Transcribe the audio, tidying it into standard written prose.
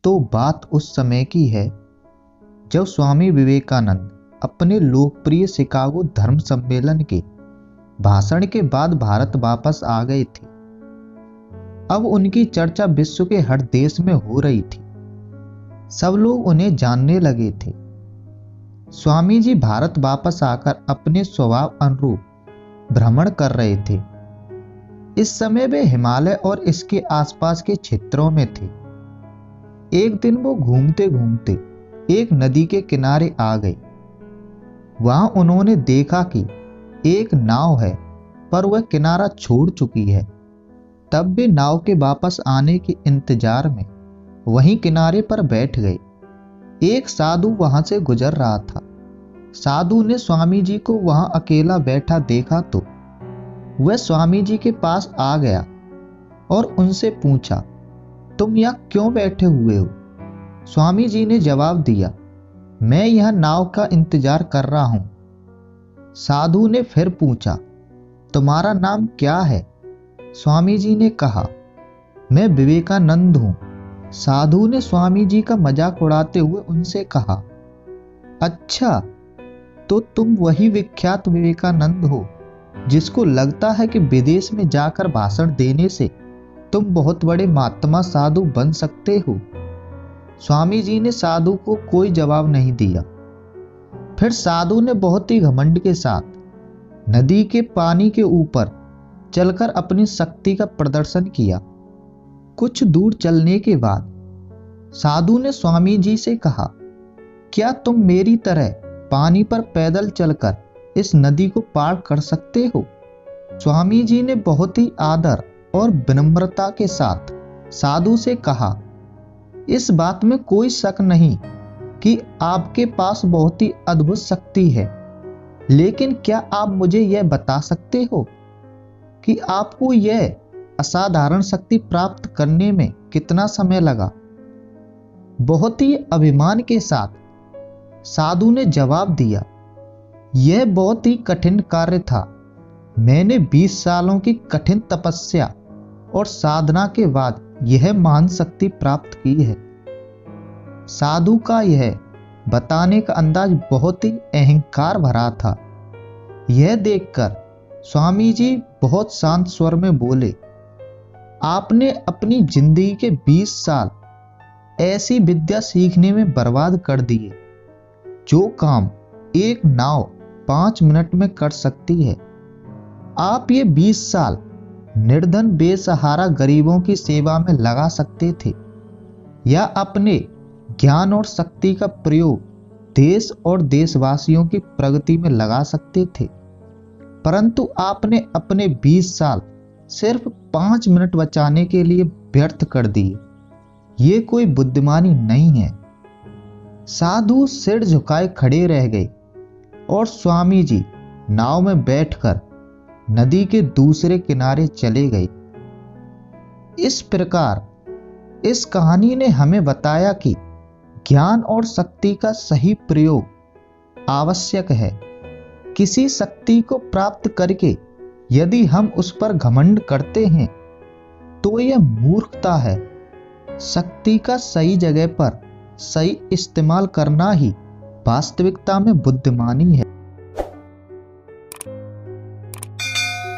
तो बात उस समय की है जब स्वामी विवेकानंद अपने लोकप्रिय शिकागो धर्म सम्मेलन के भाषण के बाद भारत वापस आ गए थे। अब उनकी चर्चा विश्व के हर देश में हो रही थी। सब लोग उन्हें जानने लगे थे। स्वामी जी भारत वापस आकर अपने स्वभाव अनुरूप भ्रमण कर रहे थे। इस समय वे हिमालय और इसके आसपास के क्षेत्रों में थे। एक दिन वो घूमते घूमते एक नदी के किनारे आ गए। वहां उन्होंने देखा कि एक नाव है, पर वह किनारा छोड़ चुकी है। तब वे नाव के वापस आने के इंतजार में वहीं किनारे पर बैठ गए। एक साधु वहां से गुजर रहा था। साधु ने स्वामी जी को वहां अकेला बैठा देखा तो वह स्वामी जी के पास आ गया और उनसे पूछा, तुम यहाँ क्यों बैठे हुए हो? स्वामी जी ने जवाब दिया, मैं यह नाव का इंतजार कर रहा हूं। साधु ने फिर पूछा, तुम्हारा नाम क्या है? स्वामी जी ने कहा, मैं विवेकानंद हूं। साधु ने स्वामी जी का मजाक उड़ाते हुए उनसे कहा, अच्छा, तो तुम वही विख्यात विवेकानंद हो जिसको लगता है कि विदेश में जाकर भाषण देने से तुम बहुत बड़े महात्मा साधु बन सकते हो। स्वामी जी ने साधु को कोई जवाब नहीं दिया। फिर साधु ने बहुत ही घमंड के साथ नदी के पानी के ऊपर चलकर अपनी शक्ति का प्रदर्शन किया। कुछ दूर चलने के बाद साधु ने स्वामी जी से कहा, क्या तुम मेरी तरह पानी पर पैदल चलकर इस नदी को पार कर सकते हो? स्वामी जी ने बहुत ही आदर और विनम्रता के साथ साधु से कहा, इस बात में कोई शक नहीं कि आपके पास बहुत ही अद्भुत शक्ति है, लेकिन क्या आप मुझे यह बता सकते हो कि आपको यह असाधारण शक्ति प्राप्त करने में कितना समय लगा? बहुत ही अभिमान के साथ साधु ने जवाब दिया, यह बहुत ही कठिन कार्य था। मैंने 20 सालों की कठिन तपस्या और साधना के बाद यह महान शक्ति प्राप्त की है। साधु का यह बताने का अंदाज बहुत ही अहंकार भरा था। यह देखकर स्वामी जी बहुत शांत स्वर में बोले, आपने अपनी जिंदगी के 20 साल ऐसी विद्या सीखने में बर्बाद कर दिए जो काम एक नाव 5 मिनट में कर सकती है। आप ये 20 साल निर्धन बेसहारा गरीबों की सेवा में लगा सकते थे, या अपने ज्ञान और शक्ति का प्रयोग देश और देशवासियों की प्रगति में लगा सकते थे, परंतु आपने अपने 20 साल सिर्फ 5 मिनट बचाने के लिए व्यर्थ कर दिए। ये कोई बुद्धिमानी नहीं है। साधु सिर झुकाए खड़े रह गए और स्वामी जी नाव में बैठकर नदी के दूसरे किनारे चले गए। इस प्रकार इस कहानी ने हमें बताया कि ज्ञान और शक्ति का सही प्रयोग आवश्यक है। किसी शक्ति को प्राप्त करके यदि हम उस पर घमंड करते हैं तो यह मूर्खता है। शक्ति का सही जगह पर सही इस्तेमाल करना ही वास्तविकता में बुद्धिमानी है।